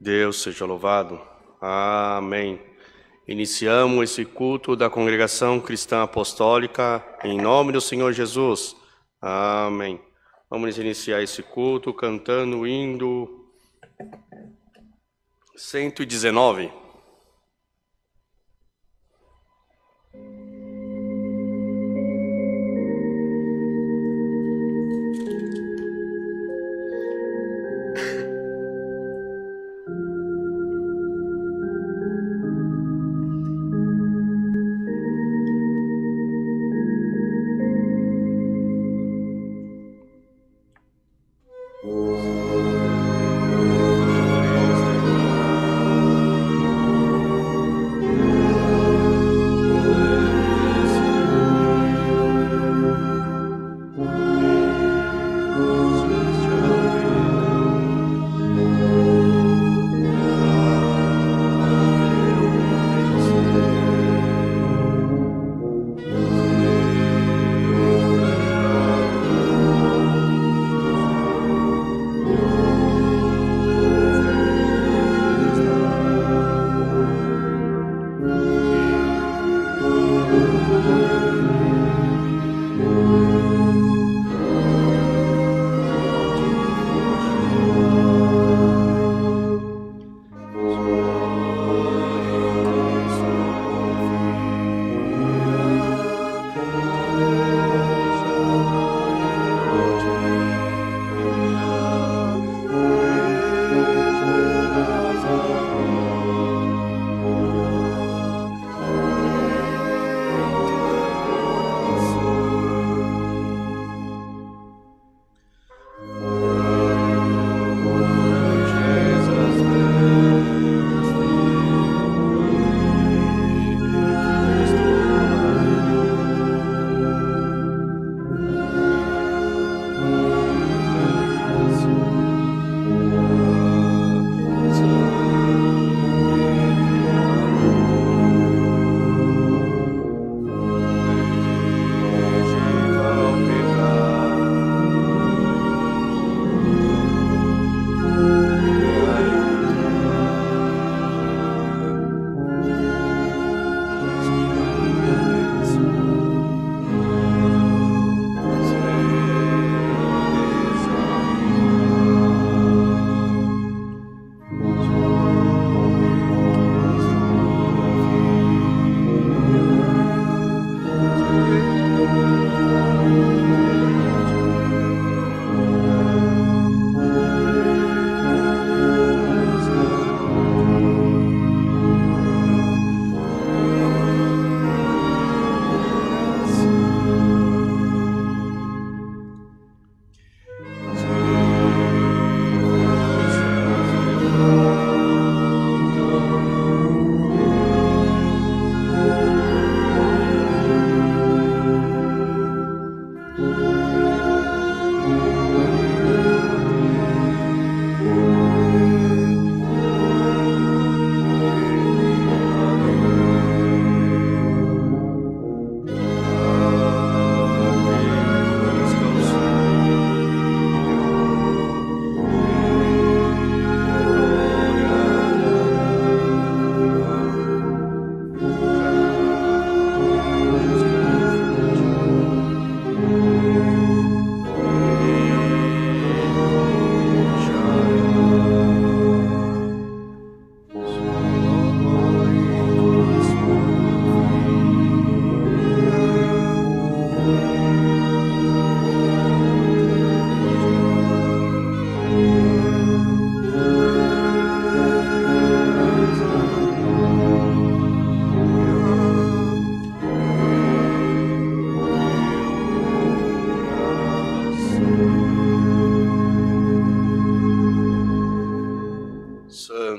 Deus seja louvado. Amém. Iniciamos esse culto da Congregação Cristã Apostólica em nome do Senhor Jesus. Amém. Vamos iniciar esse culto cantando o hino 119.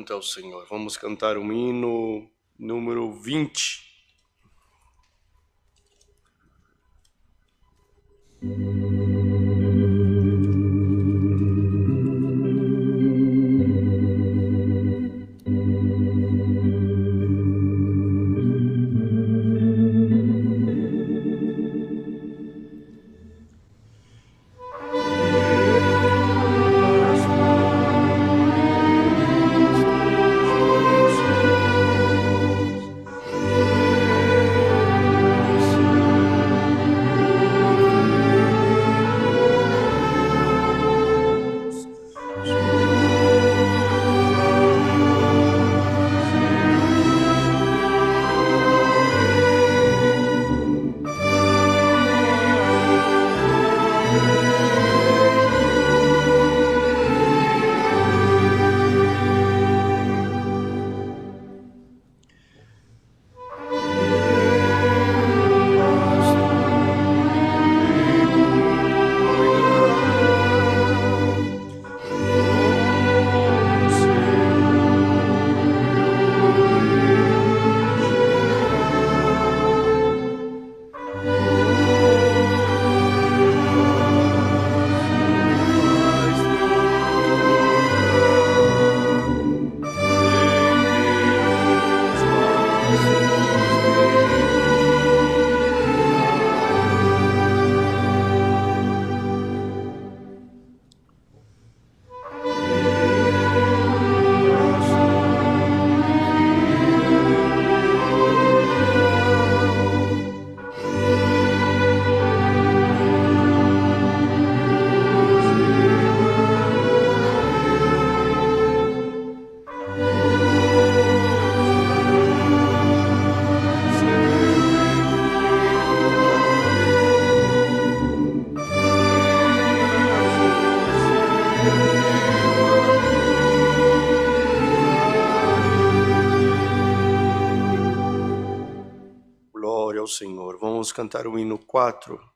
Santo é o Senhor. Vamos cantar o hino número 20. cantar o hino 4.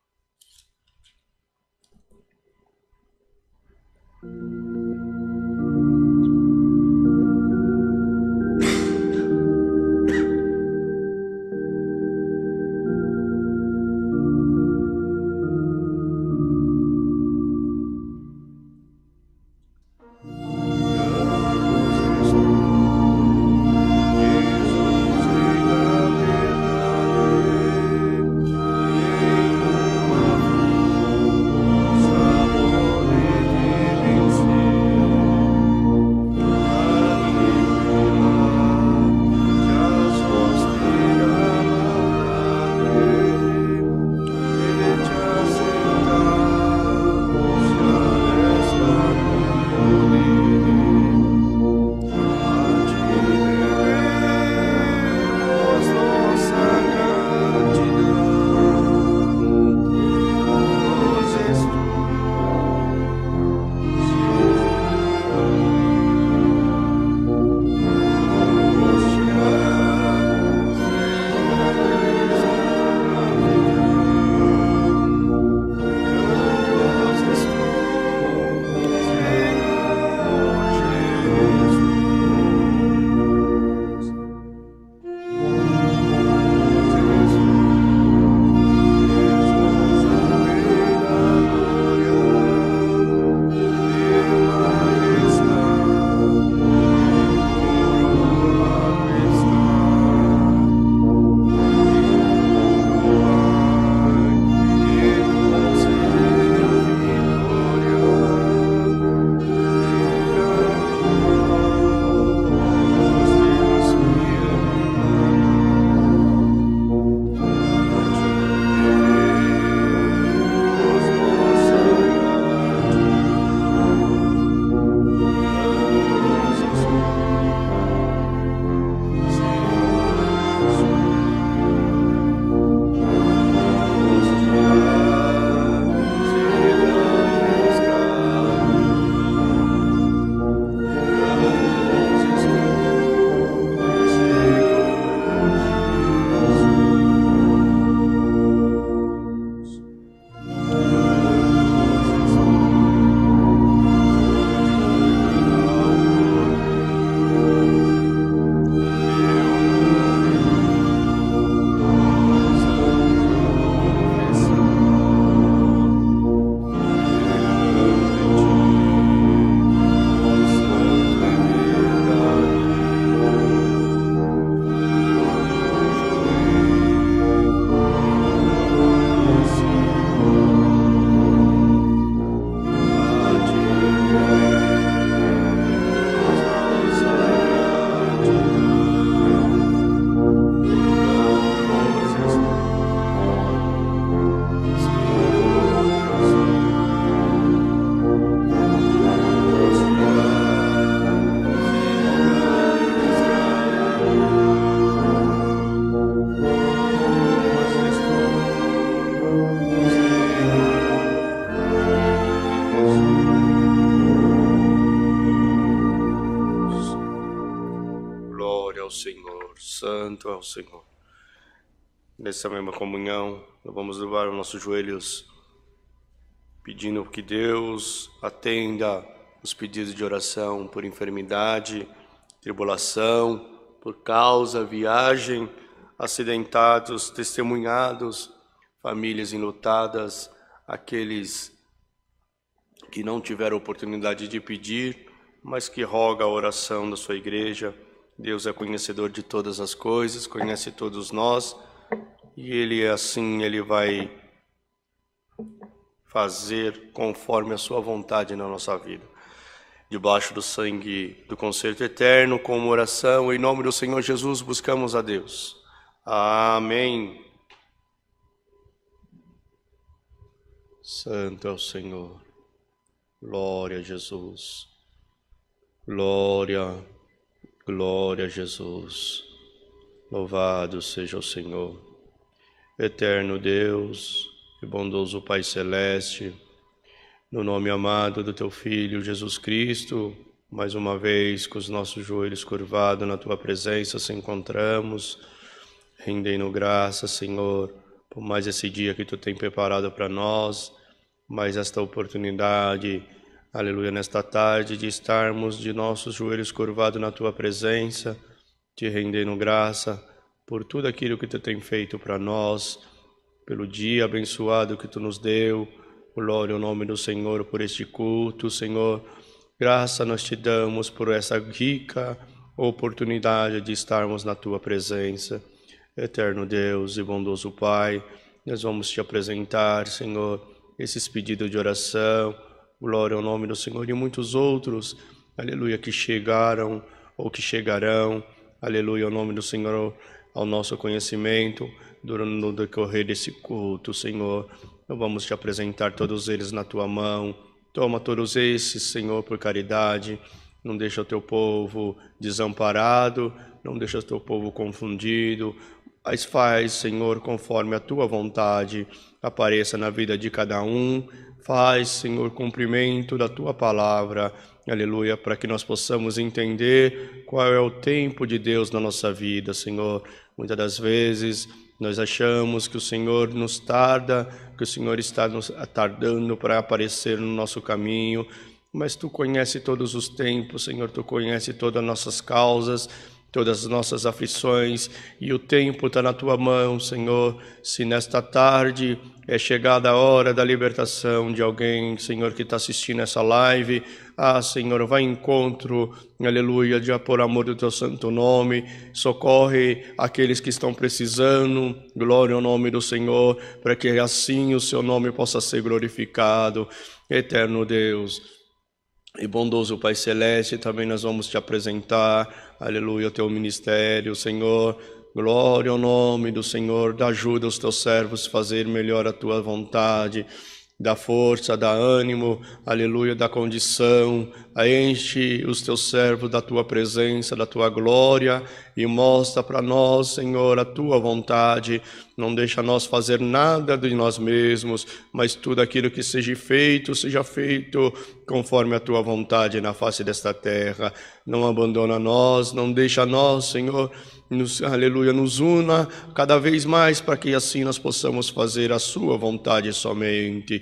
Ao Senhor, santo ao Senhor. Nessa mesma comunhão, nós vamos levar os nossos joelhos, pedindo que Deus atenda os pedidos de oração por enfermidade, tribulação, por causa, viagem, acidentados, testemunhados, famílias enlutadas, aqueles que não tiveram oportunidade de pedir, mas que roga a oração da sua igreja. Deus é conhecedor de todas as coisas, conhece todos nós, e Ele vai fazer conforme a sua vontade na nossa vida. Debaixo do sangue do concerto eterno, com uma oração, em nome do Senhor Jesus, buscamos a Deus. Amém. Santo é o Senhor. Glória a Jesus. Glória a Jesus. Louvado seja o Senhor. Eterno Deus e bondoso Pai Celeste, no nome amado do Teu Filho Jesus Cristo, mais uma vez com os nossos joelhos curvados na Tua presença se encontramos, rendendo graça, Senhor, por mais esse dia que Tu tem preparado para nós, mais esta oportunidade, aleluia, nesta tarde de estarmos de nossos joelhos curvados na Tua presença, Te rendendo graça por tudo aquilo que Tu tem feito para nós, pelo dia abençoado que Tu nos deu. Glória ao nome do Senhor por este culto, Senhor. Graça nós Te damos por essa rica oportunidade de estarmos na Tua presença. Eterno Deus e bondoso Pai, nós vamos Te apresentar, Senhor, esses pedidos de oração. Glória ao nome do Senhor e muitos outros, aleluia, que chegaram ou que chegarão, aleluia, ao nome do Senhor, ao nosso conhecimento, durante o decorrer desse culto, Senhor. Nós vamos Te apresentar todos eles na Tua mão. Toma todos esses, Senhor, por caridade. Não deixa o Teu povo desamparado, não deixa o Teu povo confundido, mas faz, Senhor, conforme a Tua vontade, apareça na vida de cada um. Faz, Senhor, cumprimento da Tua palavra, aleluia, para que nós possamos entender qual é o tempo de Deus na nossa vida, Senhor. Muitas das vezes nós achamos que o Senhor nos tarda, que o Senhor está nos tardando para aparecer no nosso caminho, mas Tu conhece todos os tempos, Senhor, Tu conhece todas as nossas causas, todas as nossas aflições, e o tempo está na Tua mão, Senhor. Se nesta tarde é chegada a hora da libertação de alguém, Senhor, que está assistindo essa live, Senhor, vai em encontro, aleluia, por amor do Teu santo nome, socorre aqueles que estão precisando, glória ao nome do Senhor, para que assim o Seu nome possa ser glorificado. Eterno Deus e bondoso Pai Celeste, também nós vamos Te apresentar, aleluia, o Teu ministério, Senhor. Glória ao nome do Senhor, dá ajuda aos Teus servos a fazer melhor a Tua vontade, dá força, dá ânimo, aleluia, dá condição, enche os Teus servos da Tua presença, da Tua glória e mostra para nós, Senhor, a Tua vontade. Não deixa nós fazer nada de nós mesmos, mas tudo aquilo que seja feito conforme a Tua vontade na face desta terra. Não abandona nós, não deixa nós, Senhor, aleluia, nos una cada vez mais para que assim nós possamos fazer a Sua vontade somente.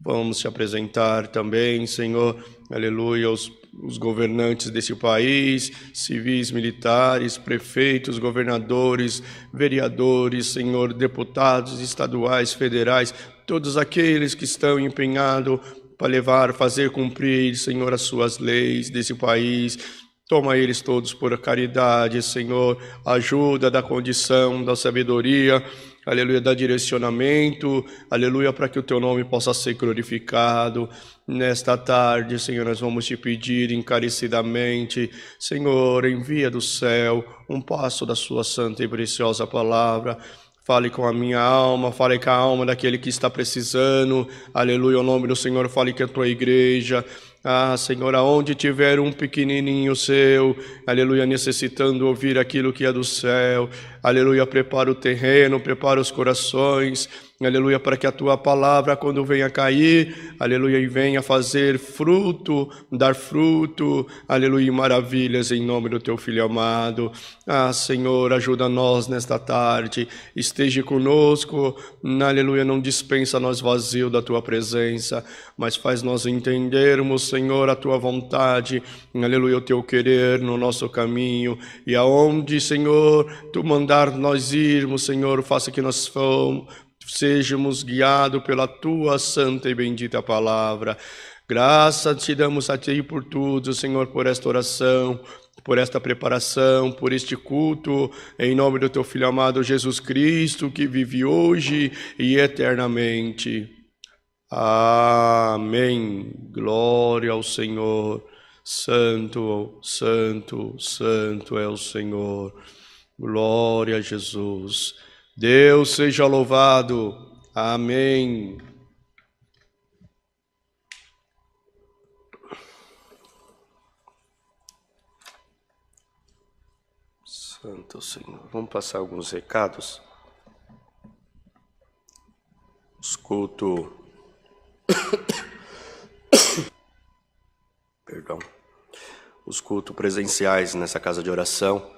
Vamos Te apresentar também, Senhor, aleluia, os governantes desse país, civis, militares, prefeitos, governadores, vereadores, Senhor, deputados estaduais, federais, todos aqueles que estão empenhados para fazer cumprir, Senhor, as Suas leis desse país. Toma eles todos por caridade, Senhor, ajuda da condição, da sabedoria, aleluia, da direcionamento, aleluia, para que o Teu nome possa ser glorificado. Nesta tarde, Senhor, nós vamos Te pedir encarecidamente, Senhor, envia do céu um passo da Sua santa e preciosa palavra. Fale com a minha alma, fale com a alma daquele que está precisando, aleluia, ao nome do Senhor, fale com a Tua igreja. Senhor, aonde tiver um pequenininho Seu, aleluia, necessitando ouvir aquilo que é do céu, aleluia, prepara o terreno, prepara os corações, aleluia, para que a Tua palavra, quando venha cair, aleluia, e venha fazer fruto, dar fruto, aleluia, maravilhas em nome do Teu Filho amado. Senhor, ajuda nós nesta tarde, esteja conosco, aleluia, não dispensa nós vazio da Tua presença, mas faz nós entendermos, Senhor, a Tua vontade, aleluia, o Teu querer no nosso caminho, e aonde, Senhor, Tu mandar nós irmos, Senhor, faça que nós sejamos guiados pela Tua santa e bendita palavra. Graça Te damos a Ti por tudo, Senhor, por esta oração, por esta preparação, por este culto, em nome do Teu Filho amado Jesus Cristo, que vive hoje e eternamente. Amém. Glória ao Senhor. Santo, santo, santo é o Senhor. Glória a Jesus. Deus seja louvado. Amém. Santo Senhor. Vamos passar alguns recados. Os cultos... Perdão. Os cultos presenciais nessa casa de oração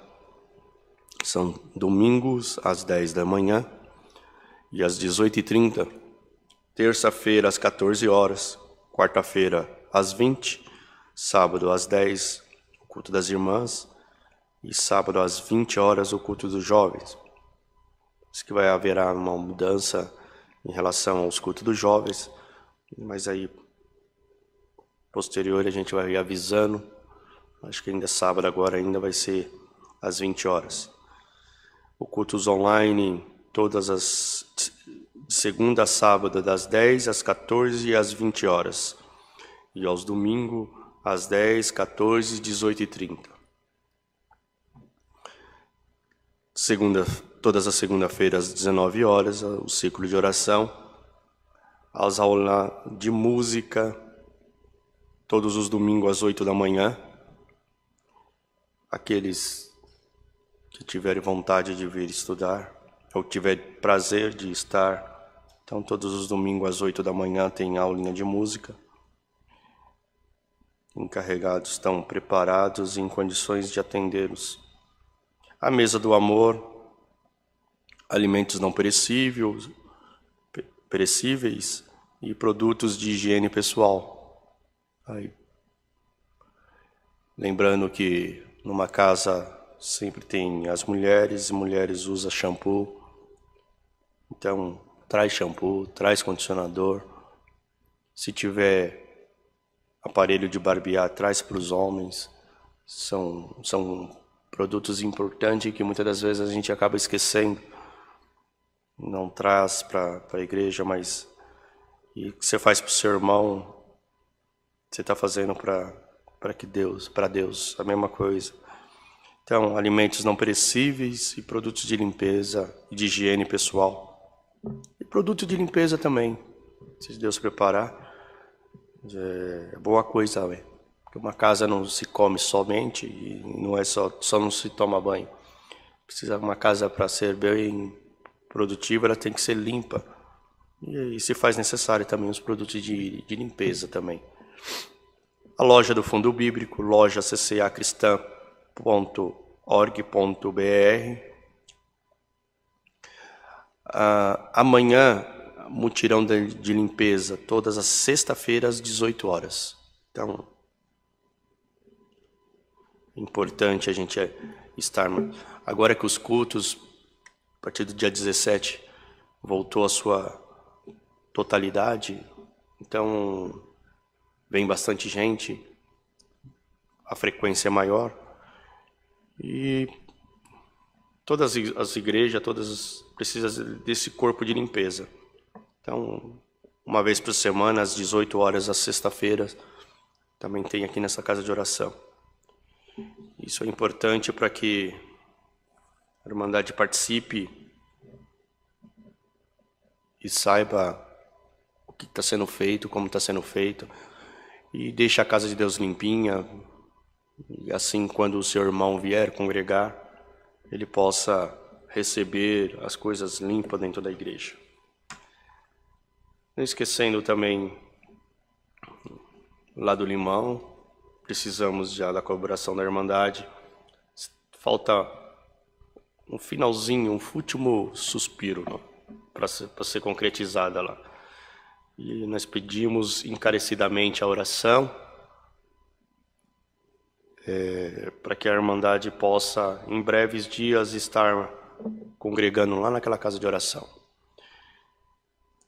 são domingos às 10 da manhã e às 18h30, terça-feira às 14 horas, quarta-feira às 20, sábado às 10, o culto das irmãs, e sábado às 20 horas, o culto dos jovens. Diz que haverá uma mudança em relação aos cultos dos jovens, mas aí, posterior, a gente vai avisando. Acho que ainda sábado agora ainda vai ser às 20 horas. O cultos online, todas as de segunda a sábado, das 10 às 14 e às 20 horas. E aos domingos, às 10, 14 e 18h30. Todas as segunda-feiras, às 19 horas, o ciclo de oração. As aulas de música, todos os domingos às 8 da manhã. Aqueles que tiverem vontade de vir estudar, ou tiverem prazer de estar, então todos os domingos às 8 da manhã tem aulinha de música. Encarregados estão preparados e em condições de atendê-los. A mesa do amor, alimentos não perecíveis e produtos de higiene pessoal. Aí, lembrando que numa casa sempre tem as mulheres, e mulheres usam shampoo. Então, traz shampoo, traz condicionador. Se tiver aparelho de barbear, traz para os homens. São produtos importantes que muitas das vezes a gente acaba esquecendo. Não traz para a igreja, mas e que você faz para o seu irmão, você está fazendo para Deus, a mesma coisa. Então, alimentos não perecíveis e produtos de limpeza e de higiene pessoal. E produto de limpeza também, se Deus preparar, é boa coisa, ué. Porque uma casa não se come somente e não é só não se toma banho. Precisa uma casa para ser bem produtiva, ela tem que ser limpa. E se faz necessário também os produtos de limpeza também. A loja do Fundo Bíblico, loja ccacristã.org.br. Amanhã, mutirão de limpeza, todas as sexta-feiras, às 18 horas. Então, é importante a gente estar... Agora que os cultos, a partir do dia 17, voltou à sua totalidade, então vem bastante gente, a frequência é maior, e todas as igrejas, todas precisam desse corpo de limpeza. Então, uma vez por semana, às 18 horas, às sexta-feiras, também tem aqui nessa casa de oração. Isso é importante para que a Irmandade participe e saiba o que está sendo feito, como está sendo feito, e deixe a casa de Deus limpinha, e assim, quando o seu irmão vier congregar, ele possa receber as coisas limpas dentro da igreja. Não esquecendo também, lá do Limão, precisamos já da colaboração da Irmandade. Falta um finalzinho, um último suspiro para ser concretizada lá. E nós pedimos encarecidamente a oração para que a Irmandade possa, em breves dias, estar congregando lá naquela casa de oração.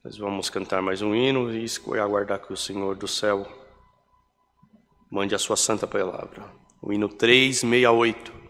Nós vamos cantar mais um hino e aguardar que o Senhor do céu mande a sua santa palavra. O hino 368.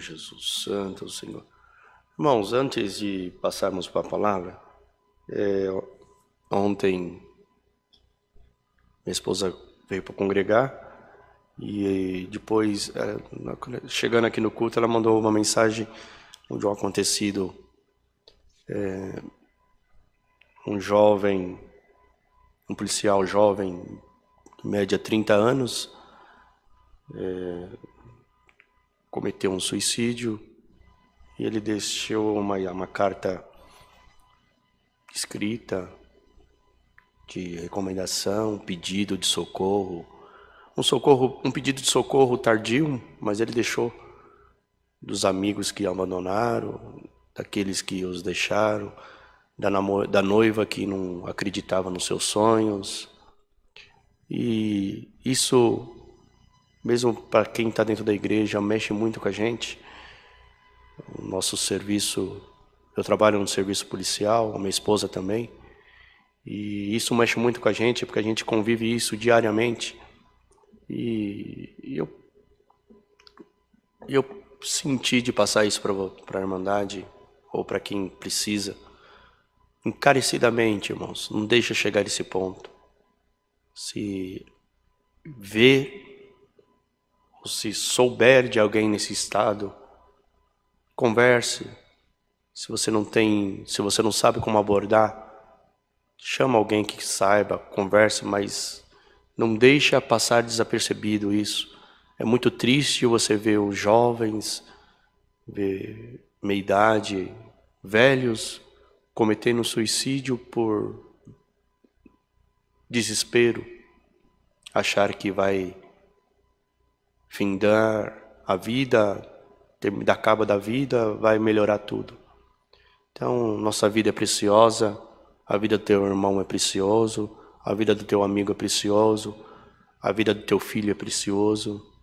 Jesus, santo Senhor. Irmãos, antes de passarmos para a palavra, ontem minha esposa veio para congregar e depois, chegando aqui no culto, ela mandou uma mensagem de um acontecido. Um jovem, um policial jovem, de média 30 anos, cometeu um suicídio e ele deixou uma carta escrita de recomendação, pedido de socorro, um pedido de socorro tardio, mas ele deixou dos amigos que abandonaram, daqueles que os deixaram, da noiva que não acreditava nos seus sonhos. E isso, mesmo para quem está dentro da igreja, mexe muito com a gente. O nosso serviço, eu trabalho no serviço policial, a minha esposa também, e isso mexe muito com a gente, porque a gente convive isso diariamente. E eu senti de passar isso para a Irmandade, ou para quem precisa, encarecidamente, irmãos, não deixa chegar a esse ponto. Se vê, ou se souber de alguém nesse estado, converse. Se você não sabe como abordar, chama alguém que saiba, converse, mas não deixa passar desapercebido isso. É muito triste você ver os jovens, ver meia-idade, velhos, cometendo suicídio por desespero, achar que vai findar a vida, dar cabo da vida, vai melhorar tudo. Então, nossa vida é preciosa, a vida do teu irmão é precioso, a vida do teu amigo é precioso, a vida do teu filho é precioso.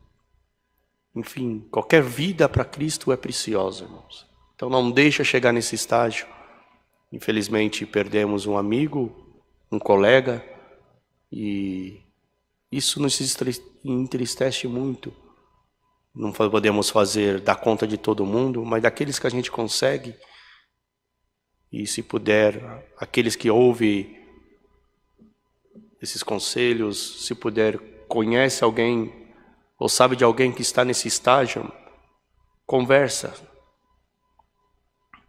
Enfim, qualquer vida para Cristo é preciosa, irmãos. Então não deixa chegar nesse estágio. Infelizmente perdemos um amigo, um colega, e isso nos entristece muito. Não podemos dar conta de todo mundo, mas daqueles que a gente consegue, e se puder, aqueles que ouvem esses conselhos, se puder, conhece alguém ou sabe de alguém que está nesse estágio, conversa.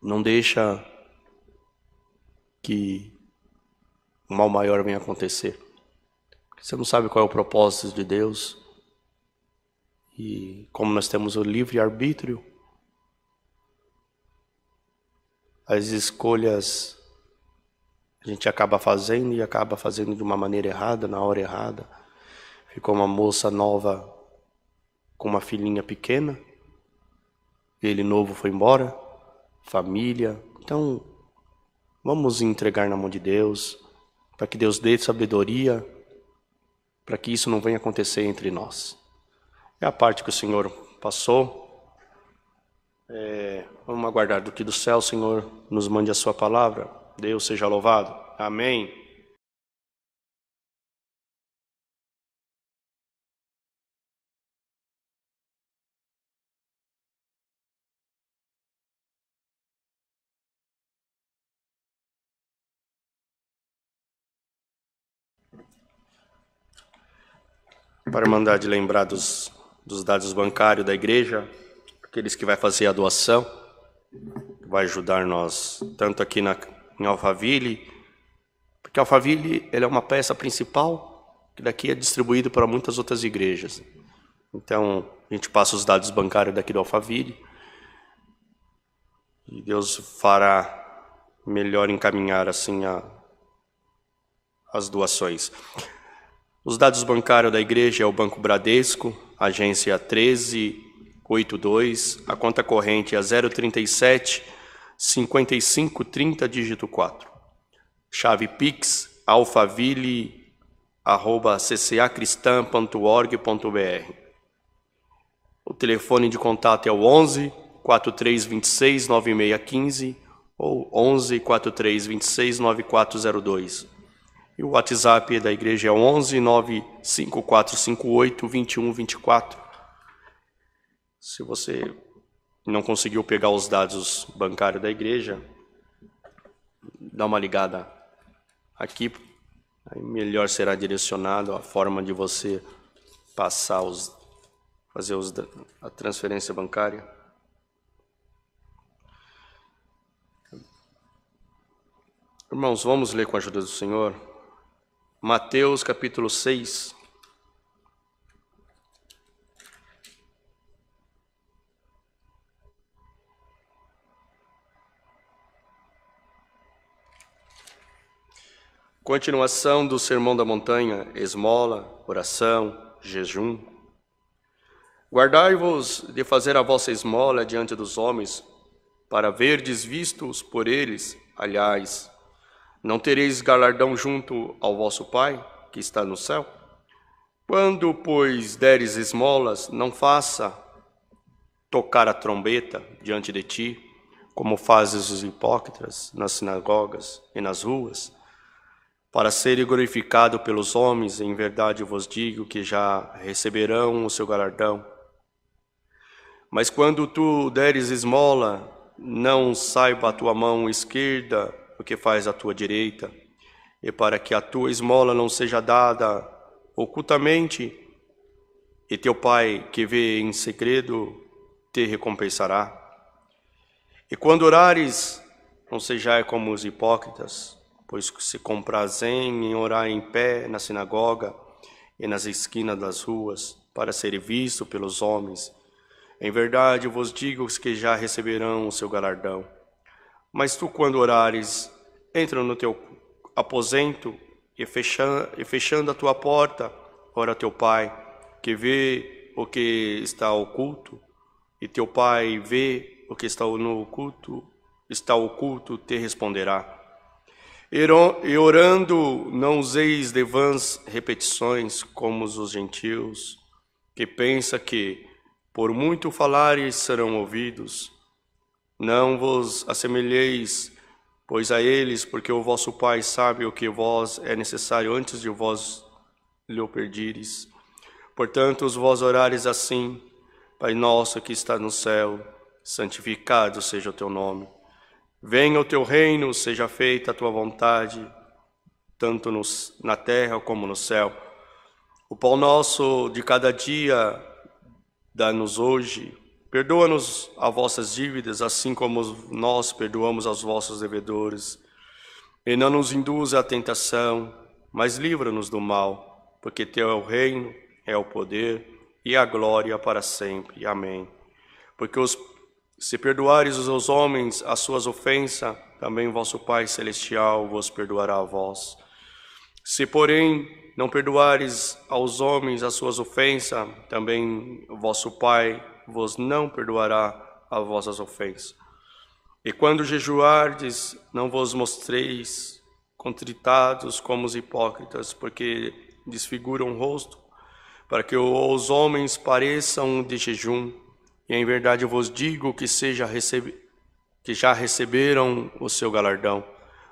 Não deixa que o mal maior venha acontecer. Você não sabe qual é o propósito de Deus. E como nós temos o livre-arbítrio, as escolhas a gente acaba fazendo e acaba fazendo de uma maneira errada, na hora errada. Ficou uma moça nova com uma filhinha pequena, ele novo foi embora, família. Então, vamos entregar na mão de Deus, para que Deus dê sabedoria, para que isso não venha acontecer entre nós. É a parte que o Senhor passou. Vamos aguardar do que do céu, Senhor, nos mande a sua palavra. Deus seja louvado. Amém. Para a Irmandade lembrar dos dados bancários da igreja, aqueles que vai fazer a doação, vai ajudar nós, tanto aqui em Alphaville, porque Alphaville ele é uma peça principal, que daqui é distribuído para muitas outras igrejas. Então, a gente passa os dados bancários daqui do Alphaville, e Deus fará melhor encaminhar assim as doações. Os dados bancários da igreja é o Banco Bradesco, agência 1382, a conta corrente é 037 5530 dígito 4. Chave Pix alphaville@ccacristã.org.br. O telefone de contato é o 11 4326 9615 ou 11 4326 9402. E o WhatsApp da igreja é 11 95458 2124. Se você não conseguiu pegar os dados bancários da igreja, dá uma ligada aqui, aí melhor será direcionado a forma de você passar fazer a transferência bancária. Irmãos, vamos ler com a ajuda do Senhor Mateus capítulo 6. Continuação do Sermão da Montanha, esmola, oração, jejum. Guardai-vos de fazer a vossa esmola diante dos homens, para verdes vistos por eles. Aliás, não tereis galardão junto ao vosso Pai, que está no céu? Quando, pois, deres esmolas, não faça tocar a trombeta diante de ti, como fazem os hipócritas nas sinagogas e nas ruas, para serem glorificados pelos homens. Em verdade vos digo que já receberão o seu galardão. Mas quando tu deres esmola, não saiba a tua mão esquerda o que faz a tua direita, e para que a tua esmola não seja dada ocultamente, e teu Pai que vê em segredo te recompensará. E quando orares, não sejais como os hipócritas, pois se comprazem em orar em pé na sinagoga e nas esquinas das ruas, para ser visto pelos homens. Em verdade vos digo que já receberão o seu galardão. Mas tu, quando orares, entra no teu aposento e fechando a tua porta, ora a teu Pai, que vê o que está oculto, e teu Pai vê o que está oculto, te responderá. E orando, não useis de vãs repetições, como os gentios, que pensa que, por muito falares, serão ouvidos. Não vos assemelheis, pois a eles, porque o vosso Pai sabe o que vos é necessário antes de vós lhe pedires. Portanto, os vós orares assim: Pai nosso que está no céu, santificado seja o teu nome. Venha o teu reino, seja feita a tua vontade, tanto na terra como no céu. O pão nosso de cada dia dá-nos hoje. Perdoa-nos as vossas dívidas, assim como nós perdoamos aos vossos devedores. E não nos induza à tentação, mas livra-nos do mal, porque teu é o reino, é o poder e a glória para sempre. Amém. Porque se perdoares os homens as suas ofensas, também vosso Pai Celestial vos perdoará a vós. Se, porém, não perdoares aos homens as suas ofensas, também vosso Pai vos não perdoará as vossas ofensas. E quando jejuardes, não vos mostreis contritados como os hipócritas, porque desfiguram o rosto, para que os homens pareçam de jejum. E em verdade vos digo que já receberam o seu galardão.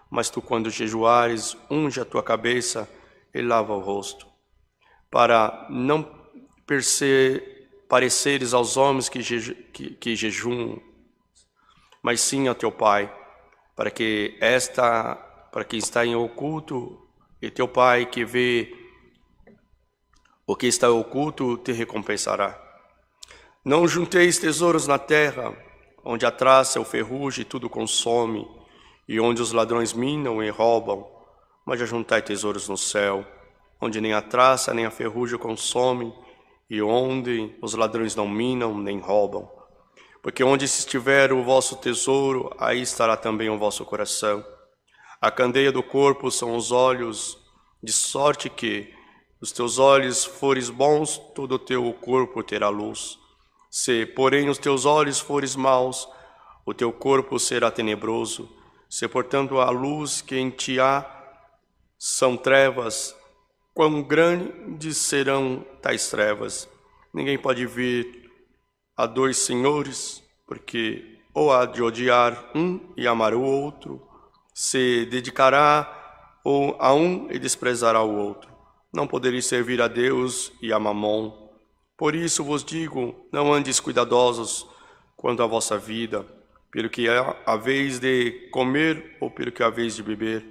Mas tu, quando jejuares, unge a tua cabeça e lava o rosto, para não pareceres aos homens que jejuam, mas sim a teu Pai, para que está em oculto, e teu Pai que vê o que está oculto te recompensará. Não junteis tesouros na terra, onde a traça e o ferrugem tudo consome, e onde os ladrões minam e roubam, mas ajuntai tesouros no céu, onde nem a traça nem a ferrugem consomem, e onde os ladrões não minam nem roubam. Porque onde estiver o vosso tesouro, aí estará também o vosso coração. A candeia do corpo são os olhos, de sorte que, os teus olhos fores bons, todo o teu corpo terá luz. Se, porém, os teus olhos fores maus, o teu corpo será tenebroso. Se, portanto, a luz que em ti há são trevas, quão grandes serão tais trevas? Ninguém pode vir a dois senhores, porque ou há de odiar um e amar o outro, se dedicará ou a um e desprezará o outro. Não podereis servir a Deus e a Mamon. Por isso vos digo, não andes cuidadosos quanto à vossa vida, pelo que haveis de comer ou pelo que haveis de beber,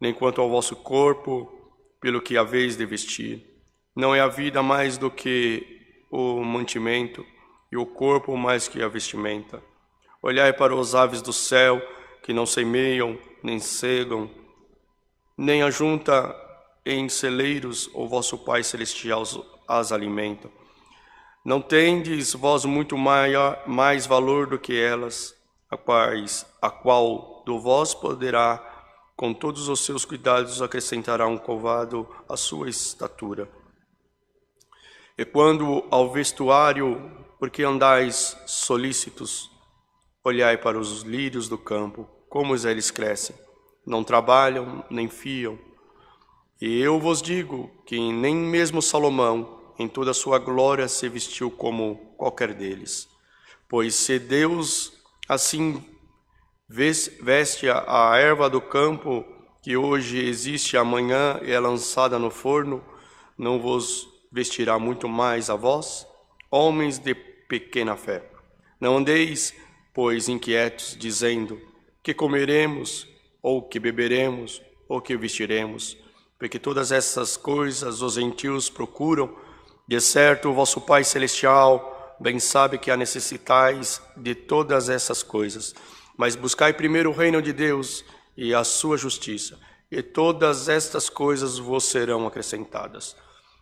nem quanto ao vosso corpo, pelo que haveis de vestir. Não é a vida mais do que o mantimento, e o corpo mais que a vestimenta. Olhai para os aves do céu, que não semeiam, nem cegam, nem ajunta em celeiros, o vosso Pai Celestial as alimenta. Não tendes vós muito mais valor do que elas, a qual do vós poderá, com todos os seus cuidados, acrescentará um covado à sua estatura. E quando ao vestuário, porque andais solícitos, olhai para os lírios do campo, como eles crescem, não trabalham, nem fiam. E eu vos digo que nem mesmo Salomão, em toda a sua glória, se vestiu como qualquer deles. Pois se Deus assim veste a erva do campo, que hoje existe, amanhã é lançada no forno, não vos vestirá muito mais a vós, homens de pequena fé. Não andeis, pois, inquietos, dizendo: que comeremos, ou que beberemos, ou que vestiremos, porque todas essas coisas os gentios procuram. De certo, o vosso Pai Celestial bem sabe que há necessitais de todas essas coisas. Mas buscai primeiro o reino de Deus e a sua justiça, e todas estas coisas vos serão acrescentadas.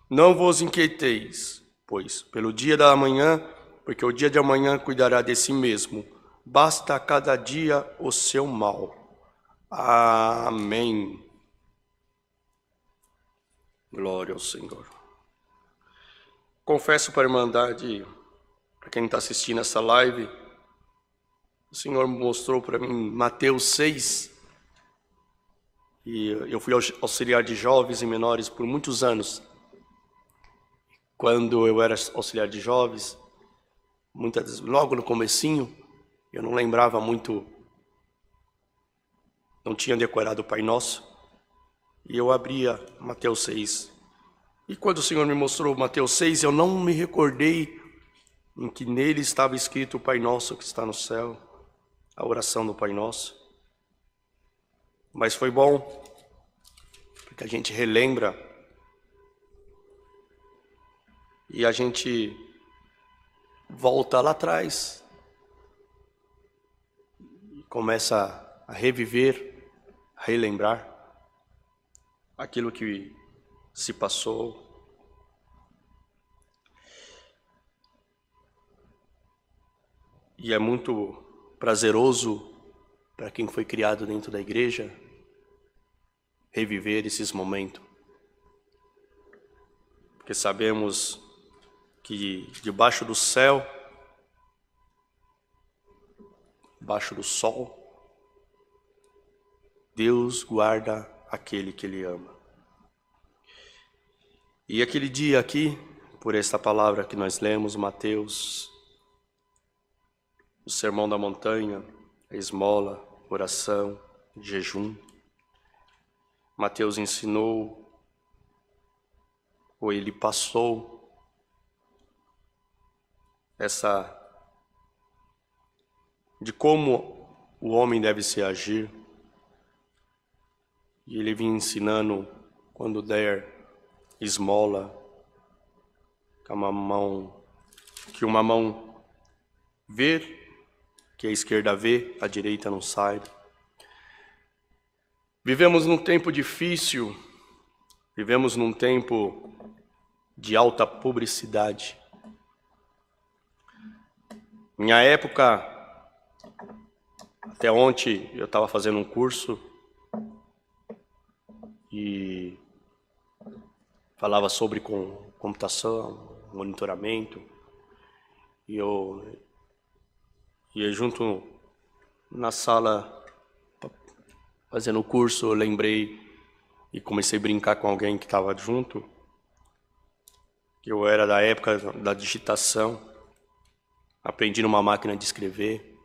Não vos inquieteis, pois, pelo dia da manhã, porque o dia de amanhã cuidará de si mesmo. Basta a cada dia o seu mal. Amém. Glória ao Senhor. Confesso para a Irmandade, para quem está assistindo essa live, o Senhor mostrou para mim Mateus 6, e eu fui auxiliar de jovens e menores por muitos anos. Quando eu era auxiliar de jovens, muitas vezes, logo no comecinho, eu não lembrava muito, não tinha decorado o Pai Nosso, e eu abria Mateus 6. E quando o Senhor me mostrou Mateus 6, eu não me recordei em que nele estava escrito o Pai Nosso que está no céu, a oração do Pai Nosso. Mas foi bom, porque a gente relembra e a gente volta lá atrás e começa a reviver, a relembrar aquilo que se passou. E é muito prazeroso para quem foi criado dentro da igreja reviver esses momentos. Porque sabemos que debaixo do céu, debaixo do sol, Deus guarda aquele que Ele ama. E aquele dia aqui, por esta palavra que nós lemos, Mateus, o Sermão da Montanha, a esmola, oração, jejum, Mateus ensinou, ou ele passou de como o homem deve se agir, e ele vinha ensinando quando der esmola, que uma mão ver, que a esquerda vê, a direita não saiba. Vivemos num tempo difícil, vivemos num tempo de alta publicidade. Minha época, até ontem eu estava fazendo um curso e falava sobre computação, monitoramento, e eu ia junto na sala fazendo o curso, eu lembrei e comecei a brincar com alguém que estava junto, que eu era da época da digitação, aprendi numa máquina de escrever.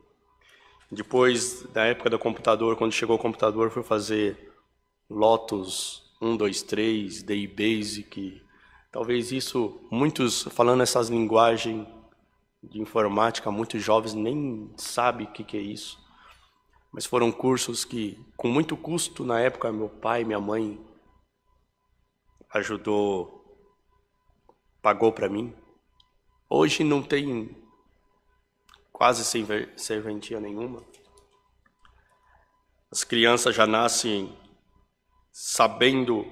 Depois, da época do computador, quando chegou o computador, fui fazer Lotus 1, 2, 3, DI Basic. Talvez isso, muitos falando essas linguagens de informática, muitos jovens nem sabem o que é isso. Mas foram cursos que, com muito custo, na época, meu pai e minha mãe pagou para mim. Hoje não tem quase serventia nenhuma. As crianças já nascem sabendo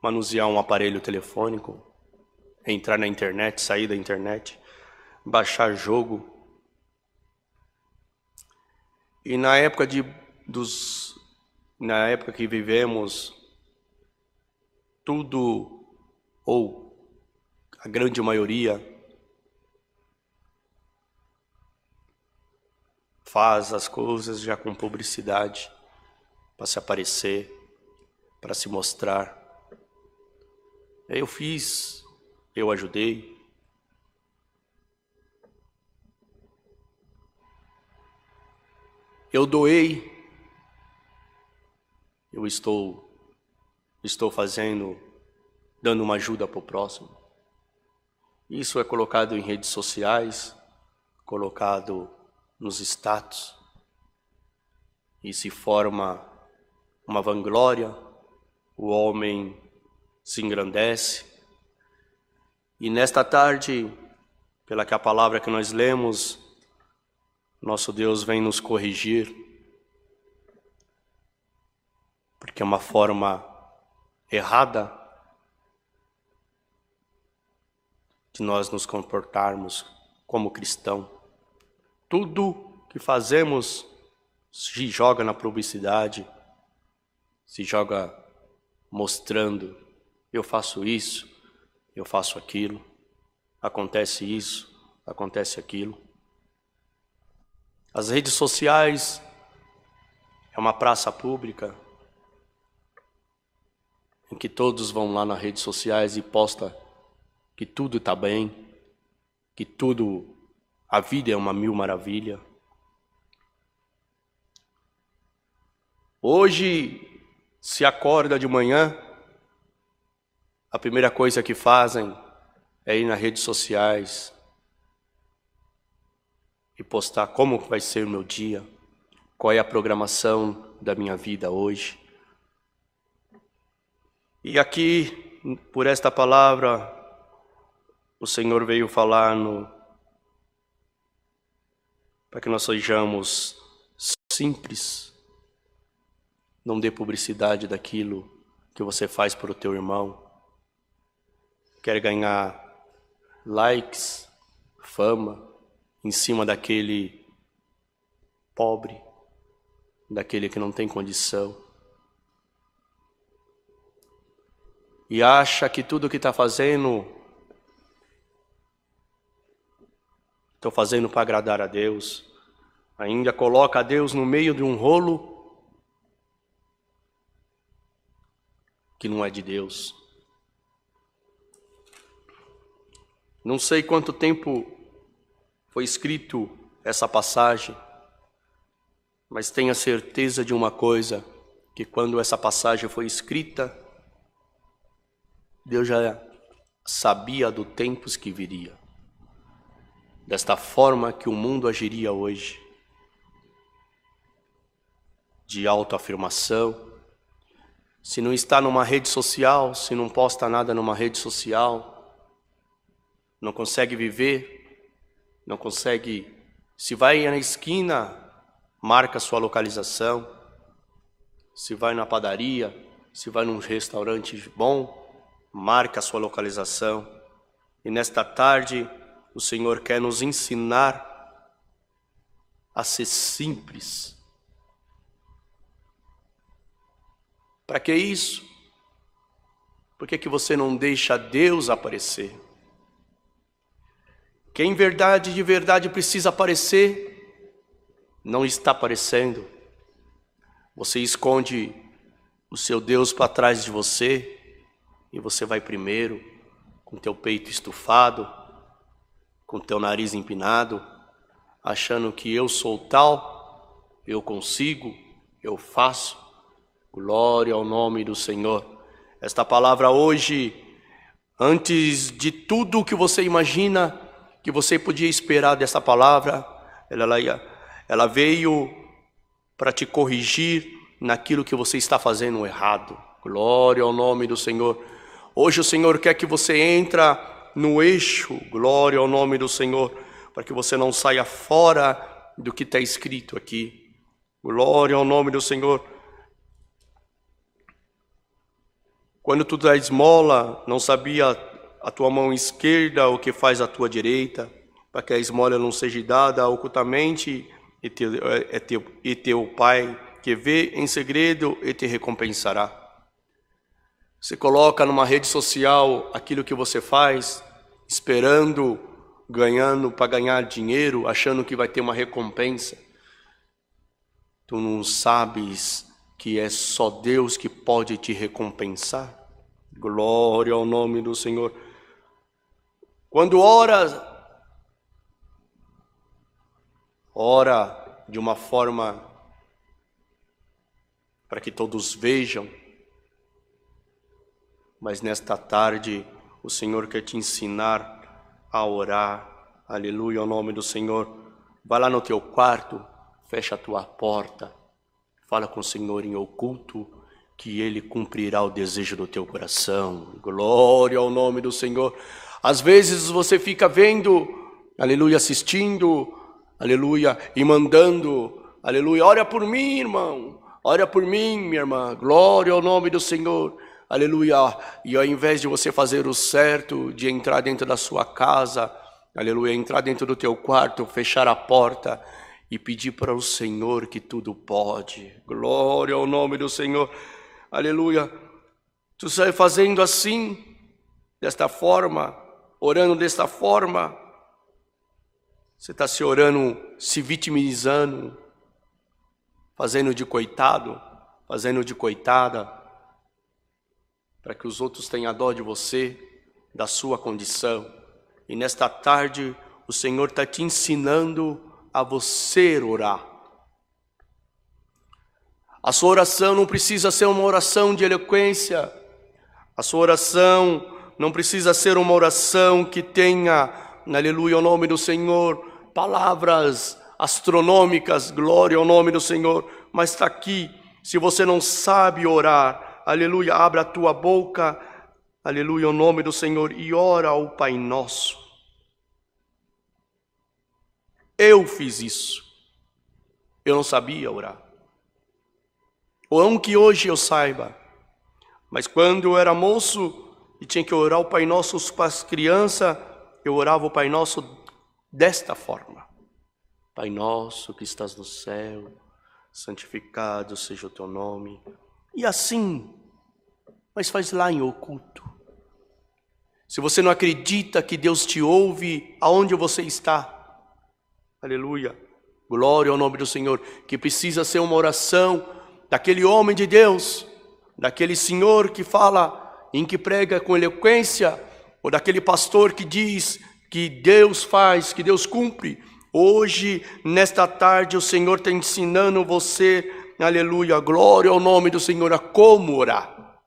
manusear um aparelho telefônico, entrar na internet, sair da internet, baixar jogo. E na época que vivemos, tudo, ou a grande maioria, faz as coisas já com publicidade, para se aparecer, para se mostrar. Eu fiz, eu ajudei. Eu doei. Eu estou fazendo, dando uma ajuda para o próximo. Isso é colocado em redes sociais, colocado nos status, e se forma uma vanglória, o homem se engrandece. E nesta tarde, pela que a palavra que nós lemos, nosso Deus vem nos corrigir, porque é uma forma errada de nós nos comportarmos como cristão. Tudo que fazemos se joga na publicidade, se joga mostrando, eu faço isso, eu faço aquilo, acontece isso, acontece aquilo. As redes sociais é uma praça pública em que todos vão lá nas redes sociais e postam que tudo está bem, que tudo, a vida é uma mil maravilha. Hoje, se acorda de manhã, a primeira coisa que fazem é ir nas redes sociais e postar como vai ser o meu dia, qual é a programação da minha vida hoje. E aqui, por esta palavra, o Senhor veio falar para que nós sejamos simples. Não dê publicidade daquilo que você faz para o teu irmão. Quer ganhar likes, fama, em cima daquele pobre, daquele que não tem condição. E acha que tudo que está fazendo, estou fazendo para agradar a Deus. Ainda coloca a Deus no meio de um rolo que não é de Deus. Não sei quanto tempo foi escrito essa passagem, mas tenha certeza de uma coisa, que quando essa passagem foi escrita, Deus já sabia do tempos que viria. Desta forma que o mundo agiria hoje, de autoafirmação. Se não está numa rede social, se não posta nada numa rede social, não consegue viver, não consegue. Se vai na esquina, marca sua localização. Se vai na padaria, se vai num restaurante bom, marca sua localização. E nesta tarde, o Senhor quer nos ensinar a ser simples. Para que isso? Por que você não deixa Deus aparecer? Quem de verdade precisa aparecer, não está aparecendo. Você esconde o seu Deus para trás de você e você vai primeiro, com teu peito estufado, com teu nariz empinado, achando que eu sou tal, eu consigo, eu faço. Glória ao nome do Senhor. Esta palavra hoje, antes de tudo o que você imagina, que você podia esperar dessa palavra, ela veio para te corrigir naquilo que você está fazendo errado. Glória ao nome do Senhor. Hoje o Senhor quer que você entre no eixo, glória ao nome do Senhor, para que você não saia fora do que está escrito aqui. Glória ao nome do Senhor. Quando tu dá esmola, não sabia a tua mão esquerda o que faz a tua direita, para que a esmola não seja dada ocultamente, e teu Pai, que vê em segredo, e te recompensará. Você coloca numa rede social aquilo que você faz, esperando, ganhando para ganhar dinheiro, achando que vai ter uma recompensa. Tu não sabes que é só Deus que pode te recompensar. Glória ao nome do Senhor. Quando ora de uma forma para que todos vejam, mas nesta tarde o Senhor quer te ensinar a orar. Aleluia ao nome do Senhor. Vai lá no teu quarto, fecha a tua porta, fala com o Senhor em oculto, que Ele cumprirá o desejo do teu coração. Glória ao nome do Senhor. Às vezes você fica vendo, aleluia, assistindo, aleluia, e mandando, aleluia, ora por mim, irmão, ora por mim, minha irmã, glória ao nome do Senhor, aleluia. E ao invés de você fazer o certo, de entrar dentro da sua casa, aleluia, entrar dentro do teu quarto, fechar a porta e pedir para o Senhor que tudo pode. Glória ao nome do Senhor, aleluia. Tu sai fazendo assim, desta forma, orando desta forma, você está se orando, se vitimizando, fazendo de coitado, fazendo de coitada, para que os outros tenham dó de você, da sua condição. E nesta tarde, o Senhor está te ensinando a você orar. A sua oração não precisa ser uma oração de eloquência. A sua oração não precisa ser uma oração que tenha, aleluia, ao nome do Senhor, palavras astronômicas, glória ao nome do Senhor. Mas está aqui, se você não sabe orar, aleluia, abra a tua boca, aleluia, ao nome do Senhor, e ora ao Pai Nosso. Eu fiz isso. Eu não sabia orar. Ou não que hoje eu saiba, mas quando eu era moço e tinha que orar o Pai Nosso para as crianças, eu orava o Pai Nosso desta forma. Pai nosso que estás no céu, santificado seja o teu nome. E assim, mas faz lá em oculto. Se você não acredita que Deus te ouve, aonde você está? Aleluia, glória ao nome do Senhor, que precisa ser uma oração daquele homem de Deus, daquele senhor que fala, em que prega com eloquência, ou daquele pastor que diz que Deus faz, que Deus cumpre. Hoje, nesta tarde, o Senhor está ensinando você, aleluia, glória ao nome do Senhor, a como orar.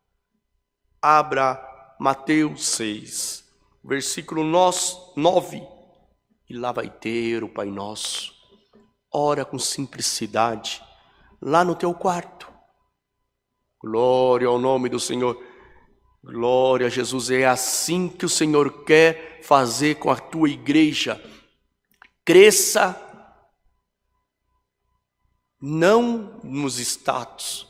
Abra Mateus 6, versículo 9, e lá vai ter o Pai Nosso. Ora com simplicidade, lá no teu quarto. Glória ao nome do Senhor. Glória a Jesus, é assim que o Senhor quer fazer com a tua igreja. Cresça, não nos status,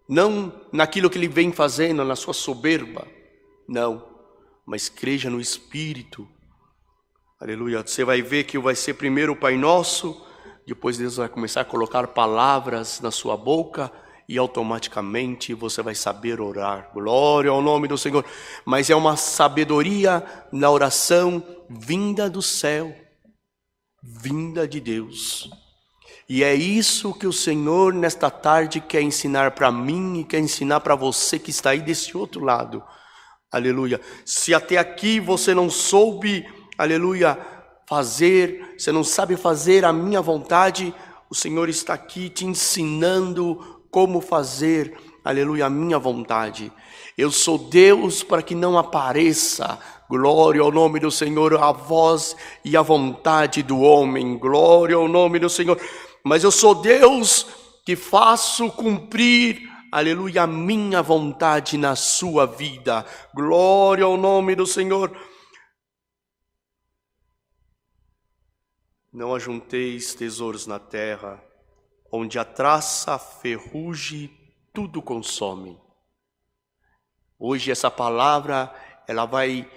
não naquilo que Ele vem fazendo, na sua soberba, não, mas cresça no Espírito. Aleluia, você vai ver que vai ser primeiro o Pai Nosso, depois Deus vai começar a colocar palavras na sua boca, e automaticamente você vai saber orar. Glória ao nome do Senhor. Mas é uma sabedoria na oração vinda do céu, vinda de Deus. E é isso que o Senhor nesta tarde quer ensinar para mim e quer ensinar para você que está aí desse outro lado. Aleluia. Se até aqui você não soube, aleluia, fazer, você não sabe fazer a minha vontade, o Senhor está aqui te ensinando como fazer aleluia, a minha vontade. Eu sou Deus para que não apareça, glória ao nome do Senhor, a voz e a vontade do homem, glória ao nome do Senhor. Mas eu sou Deus que faço cumprir, aleluia, a minha vontade na sua vida, glória ao nome do Senhor. Não ajunteis tesouros na terra, onde a traça, a ferrugem, tudo consome. Hoje essa palavra, ela vai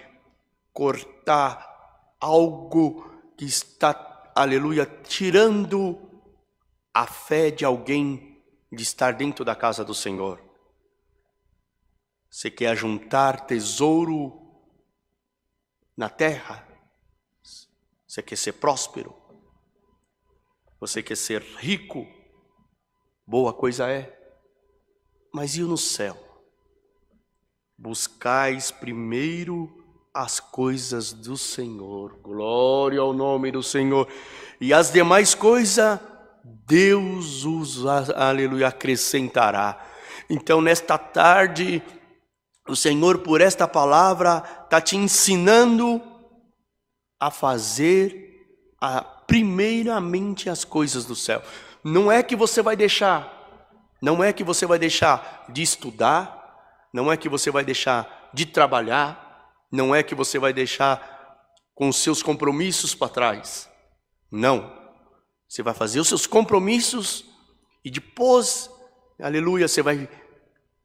cortar algo que está, aleluia, tirando a fé de alguém de estar dentro da casa do Senhor. Você quer ajuntar tesouro na terra? Você quer ser próspero? Você quer ser rico? Boa coisa é. Mas e no céu? Buscais primeiro as coisas do Senhor. Glória ao nome do Senhor. E as demais coisas, Deus os, aleluia, acrescentará. Então, nesta tarde, o Senhor, por esta palavra, está te ensinando a fazer primeiramente as coisas do céu. Não é que você vai deixar de estudar, não é que você vai deixar de trabalhar, não é que você vai deixar com os seus compromissos para trás. Não. Você vai fazer os seus compromissos e depois, aleluia, você vai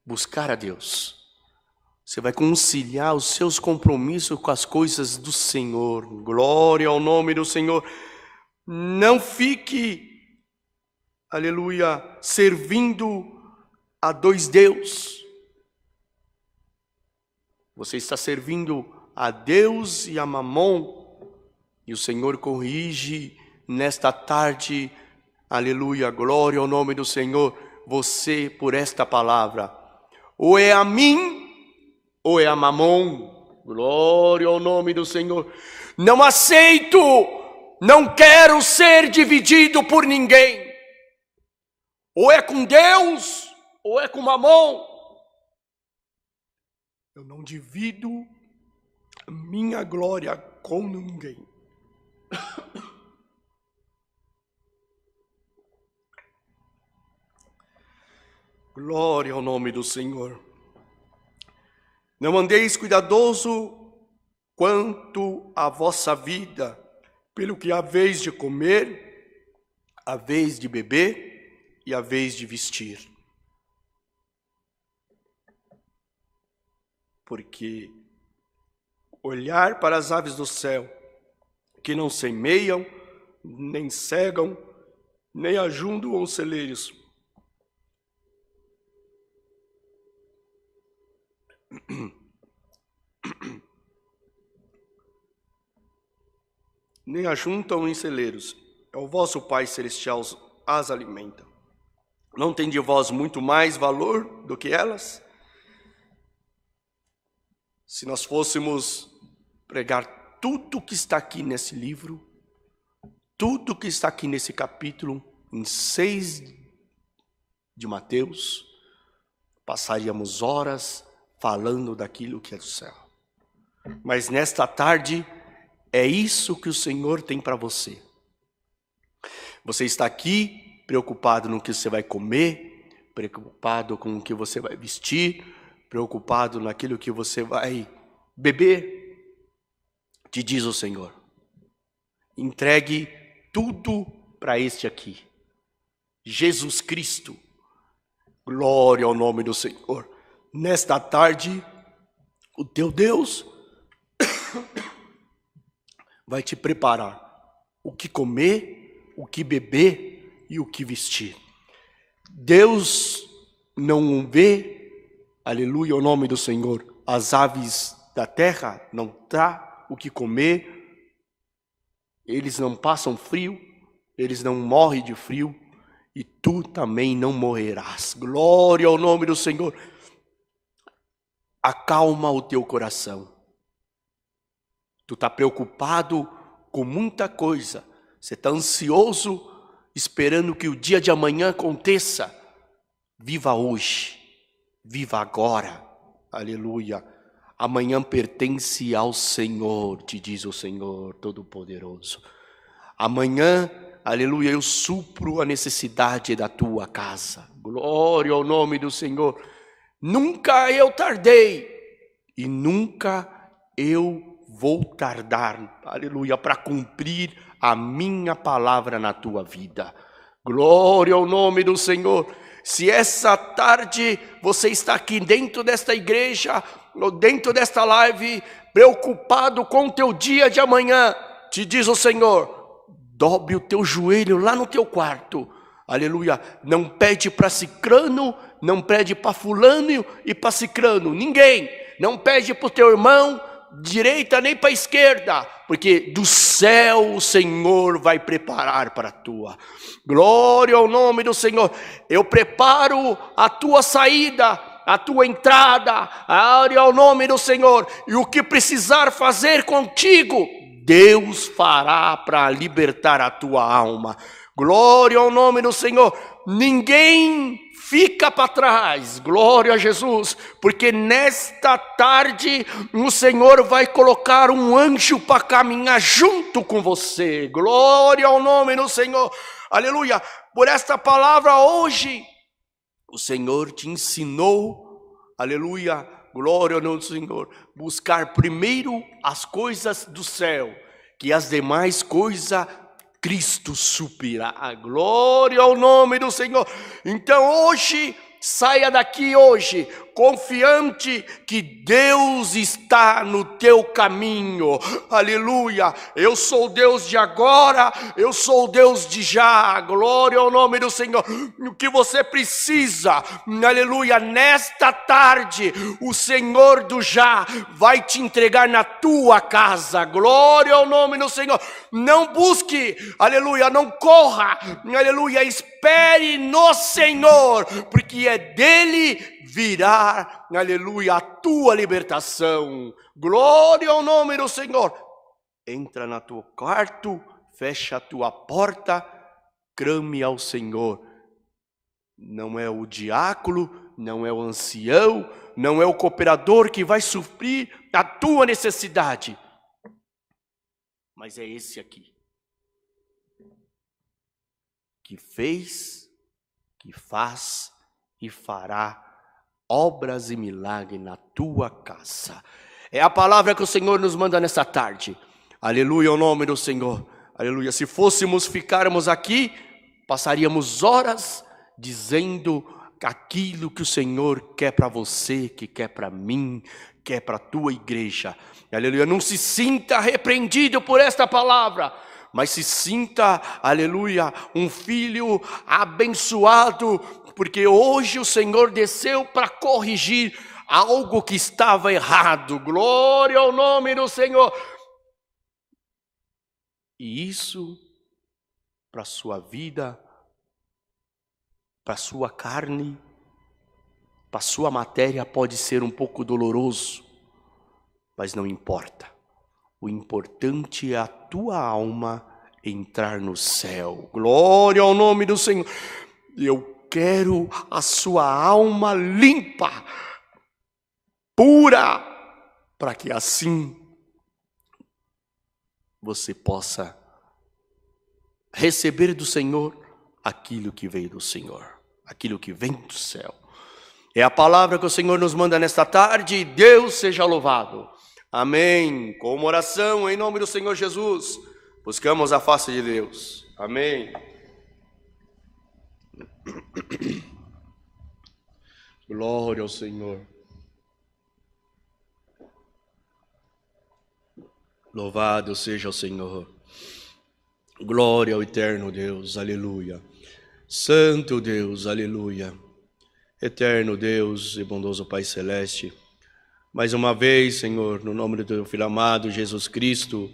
buscar a Deus. Você vai conciliar os seus compromissos com as coisas do Senhor. Glória ao nome do Senhor. Não fique, aleluia, servindo a dois deuses. Você está servindo a Deus e a Mamon. E o Senhor corrige nesta tarde, aleluia, glória ao nome do Senhor, você por esta palavra. Ou é a mim, ou é a Mamon. Glória ao nome do Senhor. Não aceito, não quero ser dividido por ninguém. Ou é com Deus, ou é com Mamon. Eu não divido minha glória com ninguém. Glória ao nome do Senhor. Não andeis cuidadoso quanto à vossa vida, pelo que haveis de comer, haveis de beber e haveis de vestir. Porque olhar para as aves do céu, que não semeiam, nem cegam, nem ajuntam os celeiros, nem ajuntam em celeiros, é o vosso Pai Celestial as alimenta. Não tem de vós muito mais valor do que elas? Se nós fôssemos pregar tudo que está aqui nesse livro, tudo que está aqui nesse capítulo, em 6 de Mateus, passaríamos horas falando daquilo que é do céu. Mas nesta tarde, é isso que o Senhor tem para você. Você está aqui preocupado no que você vai comer, preocupado com o que você vai vestir, preocupado naquilo que você vai beber. Te diz o Senhor, entregue tudo para este aqui. Jesus Cristo, glória ao nome do Senhor. Nesta tarde, o teu Deus vai te preparar o que comer, o que beber e o que vestir. Deus não vê, aleluia, o nome do Senhor, as aves da terra, não dá o que comer, eles não passam frio, eles não morrem de frio, e tu também não morrerás. Glória ao nome do Senhor. Acalma o teu coração. Tu está preocupado com muita coisa. Você está ansioso, esperando que o dia de amanhã aconteça. Viva hoje. Viva agora, aleluia. Amanhã pertence ao Senhor, te diz o Senhor Todo-Poderoso. Amanhã, aleluia, eu supro a necessidade da tua casa. Glória ao nome do Senhor. Nunca eu tardei e nunca eu vou tardar, aleluia, para cumprir a minha palavra na tua vida. Glória ao nome do Senhor. Se essa tarde você está aqui dentro desta igreja, ou dentro desta live, preocupado com o teu dia de amanhã, te diz o Senhor, dobre o teu joelho lá no teu quarto, aleluia, não pede para cicrano, não pede para fulano e para cicrano, ninguém, não pede para o teu irmão, direita nem para a esquerda, porque do céu o Senhor vai preparar para a tua. Glória ao nome do Senhor. Eu preparo a tua saída, a tua entrada, glória ao nome do Senhor. E o que precisar fazer contigo, Deus fará para libertar a tua alma. Glória ao nome do Senhor. Ninguém fica para trás, glória a Jesus, porque nesta tarde o Senhor vai colocar um anjo para caminhar junto com você, glória ao nome do Senhor, aleluia. Por esta palavra hoje, o Senhor te ensinou, aleluia, glória ao nome do Senhor, buscar primeiro as coisas do céu, que as demais coisas Cristo suprirá. Glória ao nome do Senhor. Então hoje, saia daqui hoje, confiante que Deus está no teu caminho. Aleluia. Eu sou Deus de agora, eu sou Deus de já. Glória ao nome do Senhor. O que você precisa, aleluia, nesta tarde, o Senhor do já vai te entregar na tua casa. Glória ao nome do Senhor. Não busque, aleluia, não corra, aleluia, espere no Senhor, porque é dele virá, aleluia, a tua libertação. Glória ao nome do Senhor. Entra no teu quarto, fecha a tua porta, clame ao Senhor. Não é o diácono, não é o ancião, não é o cooperador que vai suprir a tua necessidade, mas é esse aqui, que fez, que faz e fará obras e milagres na tua casa. É a palavra que o Senhor nos manda nessa tarde. Aleluia, ao nome do Senhor. Aleluia. Se fôssemos ficarmos aqui, passaríamos horas dizendo aquilo que o Senhor quer para você, que quer para mim, quer para a tua igreja. Aleluia. Não se sinta repreendido por esta palavra, mas se sinta, aleluia, um filho abençoado, porque hoje o Senhor desceu para corrigir algo que estava errado. Glória ao nome do Senhor. E isso, para a sua vida, para a sua carne, para a sua matéria, pode ser um pouco doloroso, mas não importa. O importante é a tua alma entrar no céu. Glória ao nome do Senhor. Eu quero a sua alma limpa, pura, para que assim você possa receber do Senhor aquilo que veio do Senhor, aquilo que vem do céu. É a palavra que o Senhor nos manda nesta tarde. Deus seja louvado. Amém. Com uma oração em nome do Senhor Jesus, buscamos a face de Deus. Amém. Glória ao Senhor. Louvado seja o Senhor. Glória ao eterno Deus. Aleluia. Santo Deus. Aleluia. Eterno Deus e bondoso Pai Celeste, mais uma vez, Senhor, no nome do Teu Filho amado, Jesus Cristo,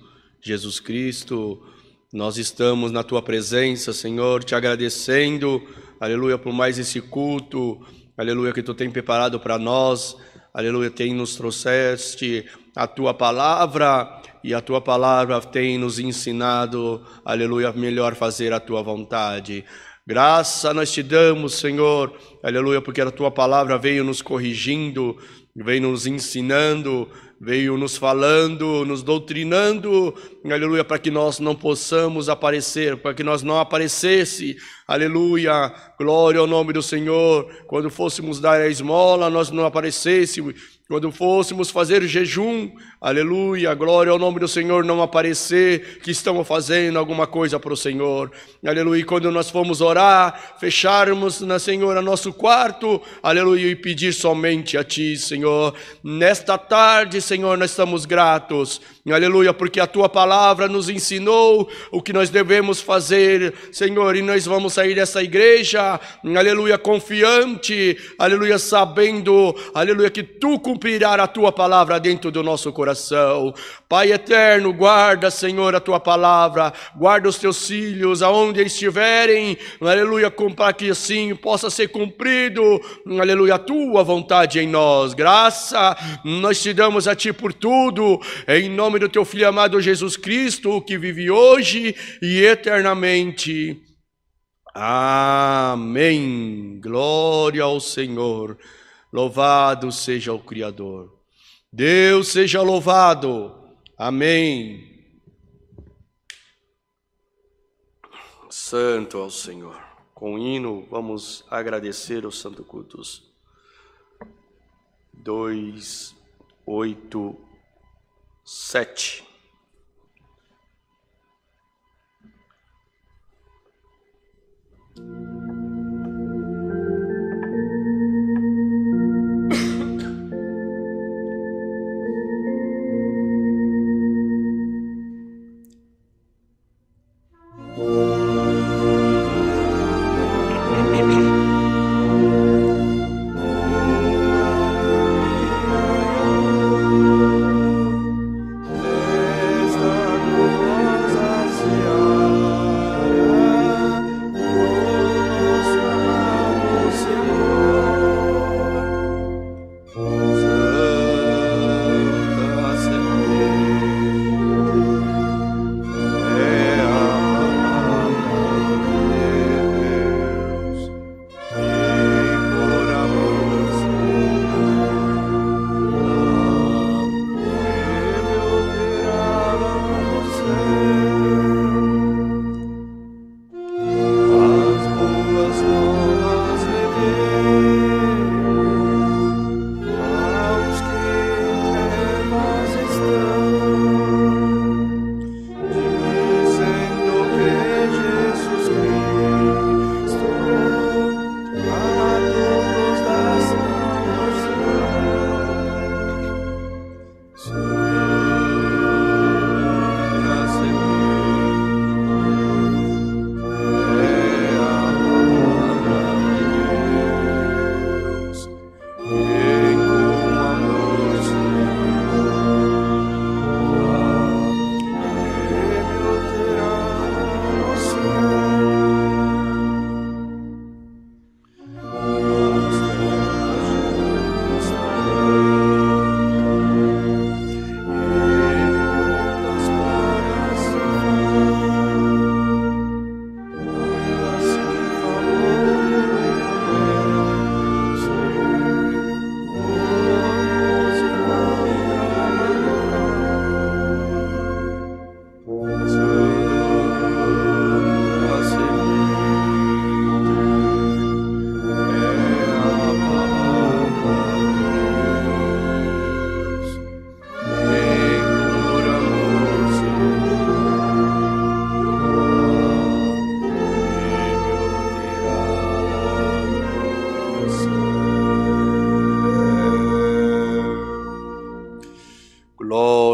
nós estamos na Tua presença, Senhor, te agradecendo, aleluia, por mais esse culto, aleluia, que Tu tem preparado para nós, aleluia, tem nos trouxeste a Tua palavra, e a Tua palavra tem nos ensinado, aleluia, melhor fazer a Tua vontade. Graça nós te damos, Senhor, aleluia, porque a tua palavra veio nos corrigindo, veio nos ensinando, veio nos falando, nos doutrinando, aleluia, para que nós não possamos aparecer, para que nós não aparecesse, aleluia, glória ao nome do Senhor. Quando fôssemos dar a esmola, nós não aparecêssemos. Quando fôssemos fazer jejum, aleluia, glória ao nome do Senhor, não aparecer que estamos fazendo alguma coisa para o Senhor, aleluia. E quando nós formos orar, fecharmos, Senhor, nosso quarto, aleluia, e pedir somente a Ti, Senhor. Nesta tarde, Senhor, nós estamos gratos, aleluia, porque a Tua palavra nos ensinou o que nós devemos fazer, Senhor, e nós vamos sair dessa igreja, aleluia, confiante, aleluia, sabendo, aleluia, que Tu cumprirá a Tua palavra dentro do nosso coração. Pai eterno, guarda, Senhor, a Tua palavra, guarda os Teus filhos, aonde estiverem, aleluia, para que assim possa ser cumprido, aleluia, a Tua vontade em nós. Graça, nós te damos a Ti por tudo, em nome do Teu Filho amado Jesus Cristo, que vive hoje e eternamente. Amém. Glória ao Senhor. Louvado seja o Criador. Deus seja louvado. Amém. Santo ao Senhor. Com o hino, vamos agradecer os Santo Cultos. 2, 8, 7.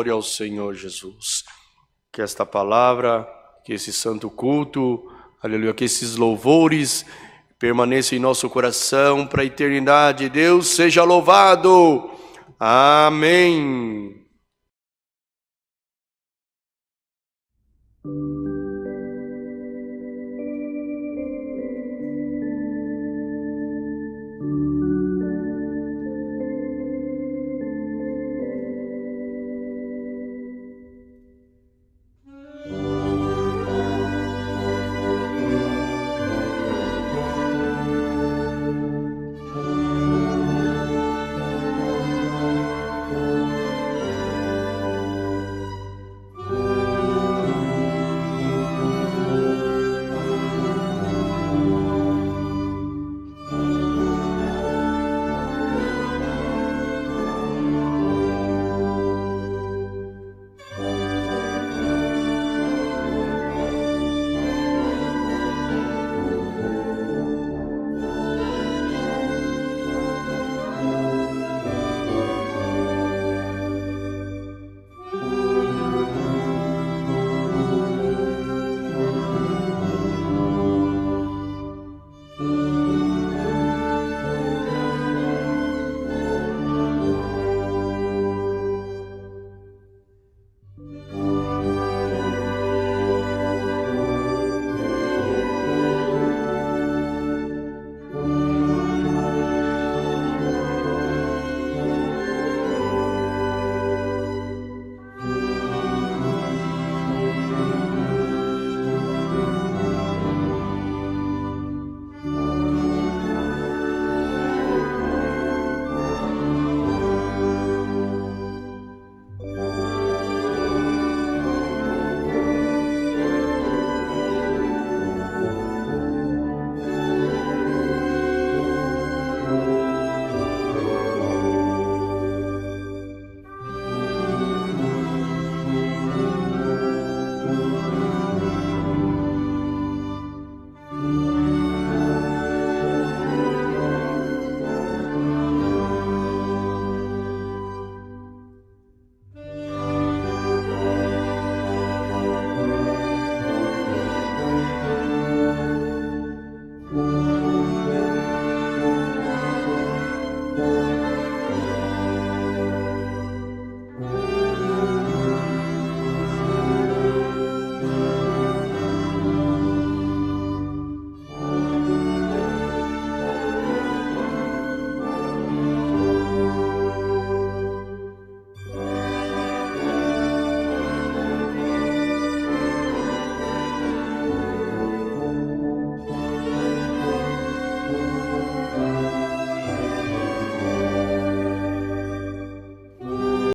Glória ao Senhor Jesus. Que esta palavra, que esse santo culto, aleluia, que esses louvores permaneçam em nosso coração para a eternidade. Deus seja louvado. Amém.